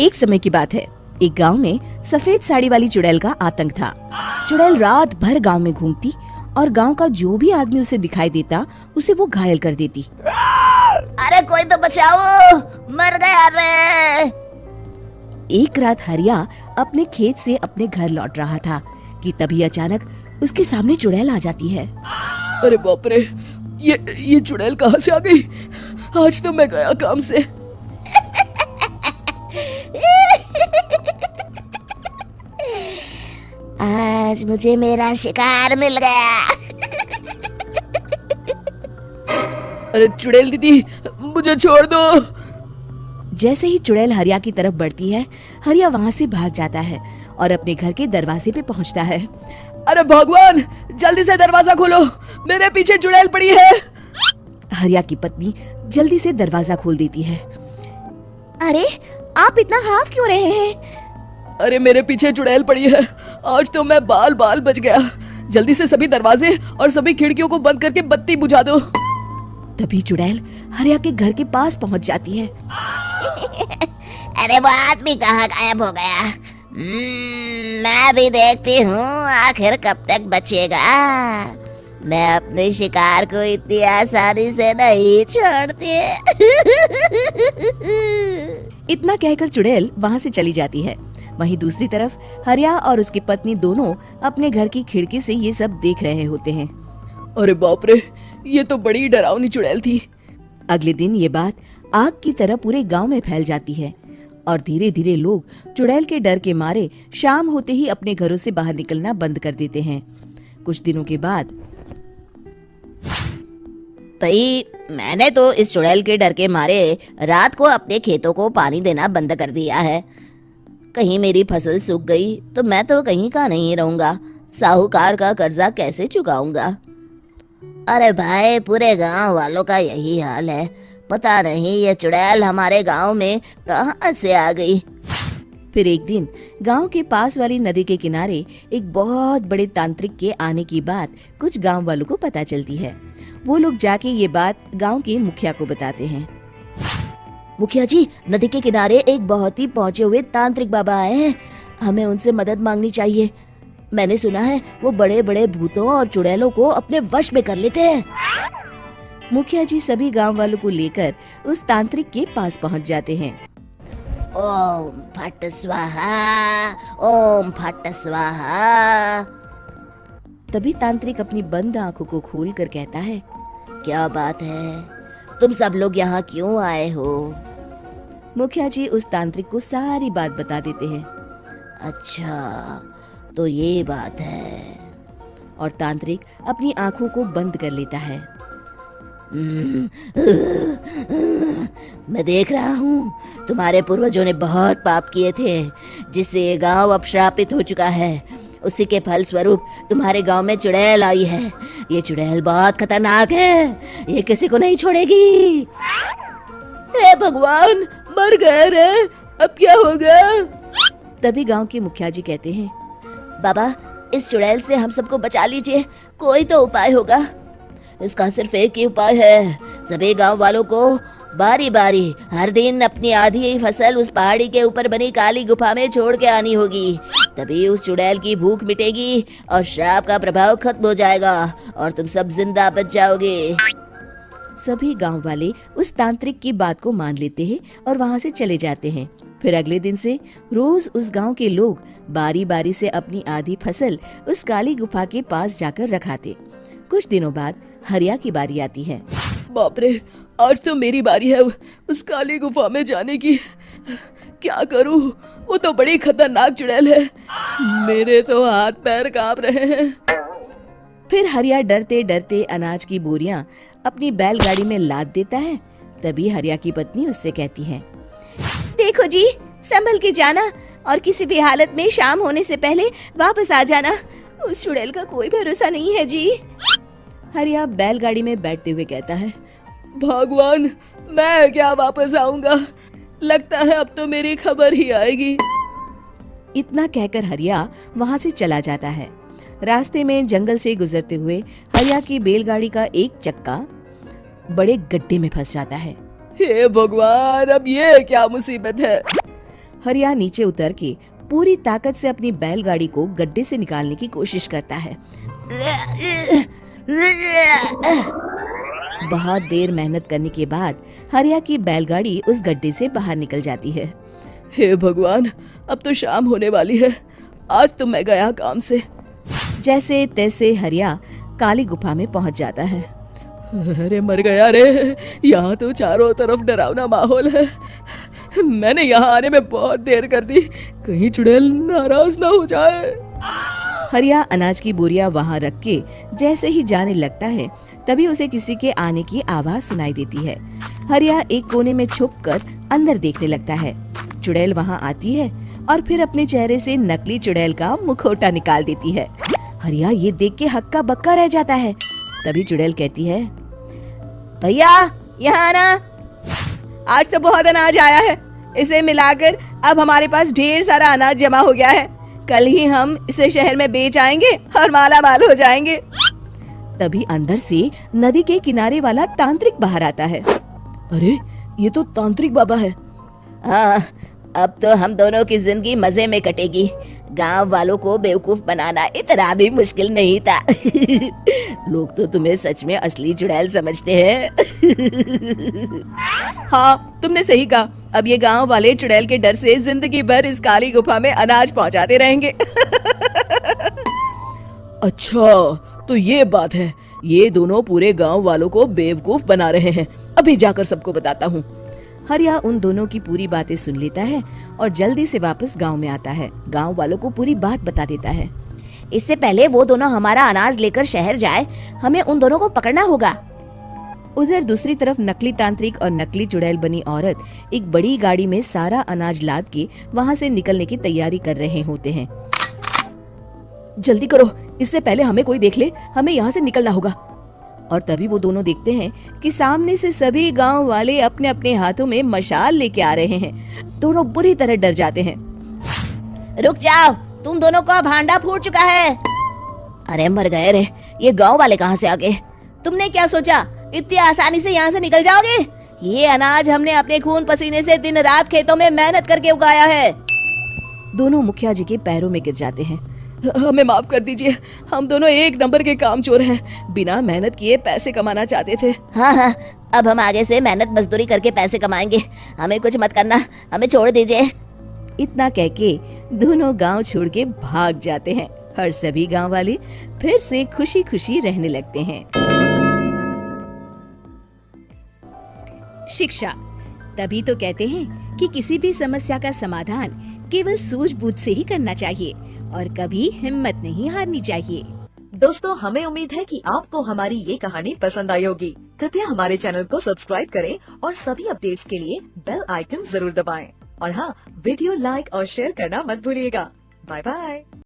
एक समय की बात है, एक गांव में सफेद साड़ी वाली चुड़ैल का आतंक था। चुड़ैल रात भर गांव में घूमती और गांव का जो भी आदमी उसे दिखाई देता उसे वो घायल कर देती। अरे कोई तो बचाओ, मर गया रे। एक रात हरिया अपने खेत से अपने घर लौट रहा था कि तभी अचानक उसके सामने चुड़ैल आ जाती है। अरे बाप रे, ये चुड़ैल कहाँ से आ गई? आज तो मैं गया काम से। आज मुझे मेरा शिकार मिल गया। अरे चुड़ैल दीदी, मुझे छोड़ दो। जैसे ही चुड़ैल हरिया की तरफ बढ़ती है, हरिया वहाँ से भाग जाता है और अपने घर के दरवाजे पे पहुँचता है। अरे भगवान, जल्दी से दरवाजा खोलो, मेरे पीछे चुड़ैल पड़ी है। हरिया की पत्नी जल्दी से दरवाजा खोल देती है। अरे आप इतना हाफ क्यों रहे हैं? अरे मेरे पीछे चुड़ैल पड़ी है, आज तो मैं बाल बाल बच गया। जल्दी से सभी दरवाजे और सभी खिड़कियों को बंद करके बत्ती बुझा दो। तभी चुड़ैल हरिया के घर के पास पहुंच जाती है। अरे वो आदमी कहाँ गायब हो गया? मैं भी देखती हूँ आखिर कब तक बचेगा। मैं अपने शिकार को इतनी आसानी से नहीं छोड़ती। इतना कहकर चुड़ैल वहाँ से चली जाती है। वहीं दूसरी तरफ हरिया और उसकी पत्नी दोनों अपने घर की खिड़की से ये सब देख रहे होते हैं। अरे बाप रे, ये तो बड़ी डरावनी चुड़ैल थी। अगले दिन ये बात आग की तरह पूरे गांव में फैल जाती है और धीरे धीरे लोग चुड़ैल के डर के मारे शाम होते ही अपने घरों से बाहर निकलना बंद कर देते हैं। कुछ दिनों के बाद भाई, मैंने तो इस चुड़ैल के डर के मारे रात को अपने खेतों को पानी देना बंद कर दिया है। कहीं मेरी फसल सूख गई तो मैं तो कहीं का नहीं रहूंगा। साहूकार का कर्जा कैसे चुकाऊंगा? अरे भाई, पूरे गांव वालों का यही हाल है। पता नहीं ये चुड़ैल हमारे गांव में कहां से आ गई। फिर एक दिन गांव के पास वाली नदी के किनारे एक बहुत बड़े तांत्रिक के आने की बात कुछ गांव वालों को पता चलती है। वो लोग जाके ये बात गांव के मुखिया को बताते हैं। मुखिया जी, नदी के किनारे एक बहुत ही पहुंचे हुए तांत्रिक बाबा आए हैं। हमें उनसे मदद मांगनी चाहिए। मैंने सुना है वो बड़े बड़े भूतों और चुड़ैलों को अपने वश में कर लेते हैं। मुखिया जी सभी गांव वालों को लेकर उस तांत्रिक के पास पहुंच जाते हैं। ओम फट स्वाहा, ओम फट स्वाहा। तभी तांत्रिक अपनी बंद आंखों को खोलकर कहता है, क्या बात है? तुम सब लोग यहाँ क्यों आए हो? मुखिया जी उस तांत्रिक को सारी बात बता देते हैं। अच्छा, तो ये बात है। और तांत्रिक अपनी आंखों को बंद कर लेता है। मैं देख रहा हूँ तुम्हारे पूर्वजों ने बहुत पाप किए थे, जिससे ये गांव अब श्रापित हो चुका है। उसी के फल स्वरूप तुम्हारे गांव में चुड़ैल आई है। ये चुड़ैल बहुत खतरनाक है, ये किसी को नहीं छोड़ेगी। हे भगवान, मर गए रे, अब क्या होगा? तभी गांव के मुखिया जी कहते हैं, बाबा, इस चुड़ैल से हम सबको बचा लीजिए। कोई तो उपाय होगा। इसका सिर्फ एक ही उपाय है। सभी गांव वालों को बारी बारी हर दिन अपनी आधी फसल उस पहाड़ी के ऊपर बनी काली गुफा में छोड़ के आनी होगी। तभी उस चुड़ैल की भूख मिटेगी और श्राप का प्रभाव खत्म हो जाएगा और तुम सब जिंदा बच जाओगे। सभी गांव वाले उस तांत्रिक की बात को मान लेते हैं और वहां से चले जाते हैं। फिर अगले दिन से रोज उस गांव के लोग बारी बारी से अपनी आधी फसल उस काली गुफा के पास जाकर रखाते। कुछ दिनों बाद हरिया की बारी आती है। बाप रे, आज तो मेरी बारी है उस काली गुफा में जाने की। क्या करूं? वो तो बड़ी खतरनाक चुड़ैल है। मेरे तो हाथ पैर कांप रहे हैं। फिर हरिया डरते डरते अनाज की बोरियां अपनी बैलगाड़ी में लाद देता है। तभी हरिया की पत्नी उससे कहती है, देखो जी, संभल के जाना और किसी भी हालत में शाम होने से पहले वापस आ जाना। उस चुड़ैल का कोई भरोसा नहीं है जी। हरिया बैलगाड़ी में बैठते हुए कहता है, भगवान, मैं क्या वापस आऊंगा? लगता है अब तो मेरी खबर ही आएगी। इतना कहकर हरिया वहां से चला जाता है। रास्ते में जंगल से गुजरते हुए हरिया की बैलगाड़ी का एक चक्का बड़े गड्ढे में फंस जाता है। हे भगवान, अब ये क्या मुसीबत है? हरिया नीचे उतर के पूरी ताकत से अपनी बैलगाड़ी को गड्ढे से निकालने की कोशिश करता है। बहुत देर मेहनत करने के बाद हरिया की बैलगाड़ी उस गड्ढे से बाहर निकल जाती है। हे भगवान, अब तो शाम होने वाली है। आज तो मैं गया काम से। जैसे तैसे हरिया काली गुफा में पहुंच जाता है। अरे मर गया रे, यहाँ तो चारों तरफ डरावना माहौल है। मैंने यहाँ आने में बहुत देर कर दी, कहीं चुड़ैल नाराज ना हो जाए। हरिया अनाज की बोरिया वहाँ रख के जैसे ही जाने लगता है, तभी उसे किसी के आने की आवाज सुनाई देती है। हरिया एक कोने में छुपकर अंदर देखने लगता है। चुड़ैल वहाँ आती है और फिर अपने चेहरे से नकली चुड़ैल का मुखौटा निकाल देती है। हरिया ये देख के हक्का बक्का रह जाता है। तभी चुड़ैल कहती है, भैया यहाँ आना। आज तो बहुत अनाज आया है, इसे मिलाकर अब हमारे पास ढेर सारा अनाज जमा हो गया है। कल ही हम इसे शहर में बेच आएंगे और माला माल हो जाएंगे। तभी अंदर से नदी के किनारे वाला तांत्रिक बाहर आता है। अरे ये तो तांत्रिक बाबा है। हाँ, अब तो हम दोनों की जिंदगी मजे में कटेगी। गांव वालों को बेवकूफ बनाना इतना भी मुश्किल नहीं था। लोग तो तुम्हें सच में असली चुड़ैल समझते हैं। हाँ, तुमने सही कहा। अब ये गांव वाले चुड़ैल के डर से जिंदगी भर इस काली गुफा में अनाज पहुंचाते रहेंगे। अच्छा, तो ये बात है। ये दोनों पूरे गांव वालों को बेवकूफ बना रहे हैं। अभी जाकर सबको बताता हूँ। हरिया उन दोनों की पूरी बातें सुन लेता है और जल्दी से वापस गांव में आता है। गांव वालों को पूरी बात बता देता है। इससे पहले वो दोनों हमारा अनाज लेकर शहर जाए, हमें उन दोनों को पकड़ना होगा। उधर दूसरी तरफ नकली तांत्रिक और नकली चुड़ैल बनी औरत एक बड़ी गाड़ी में सारा अनाज लाद के वहाँ से निकलने की तैयारी कर रहे होते हैं। जल्दी करो, इससे पहले हमें कोई देख ले। हमें यहाँ से निकलना होगा। और तभी वो दोनों देखते हैं कि सामने से सभी गांव वाले अपने अपने हाथों में मशाल लेके आ रहे हैं। दोनों बुरी तरह डर जाते हैं। रुक जाओ, तुम दोनों का भांडा फूट चुका है। अरे मर गए रे, ये गांव वाले कहाँ से आ गए? तुमने क्या सोचा इतनी आसानी से यहाँ से निकल जाओगे? ये अनाज हमने अपने खून पसीने से दिन रात खेतों में मेहनत करके उगाया है। दोनों मुखिया जी के पैरों में गिर जाते हैं। हमें माफ कर दीजिए, हम दोनों एक नंबर के कामचोर हैं। बिना मेहनत किए पैसे कमाना चाहते थे। हाँ, अब हम आगे से मेहनत मजदूरी करके पैसे कमाएंगे। हमें कुछ मत करना, हमें छोड़ दीजिए। इतना कह के दोनों गांव छोड़ के भाग जाते हैं और सभी गांव वाले फिर से खुशी खुशी रहने लगते हैं। शिक्षा, तभी तो कहते हैं कि किसी भी समस्या का समाधान केवल सूझबूझ से ही करना चाहिए और कभी हिम्मत नहीं हारनी चाहिए। दोस्तों, हमें उम्मीद है कि आपको हमारी ये कहानी पसंद आई होगी। कृपया हमारे चैनल को सब्सक्राइब करें और सभी अपडेट्स के लिए बेल आइकन जरूर दबाएं। और हाँ, वीडियो लाइक और शेयर करना मत भूलिएगा। Bye bye.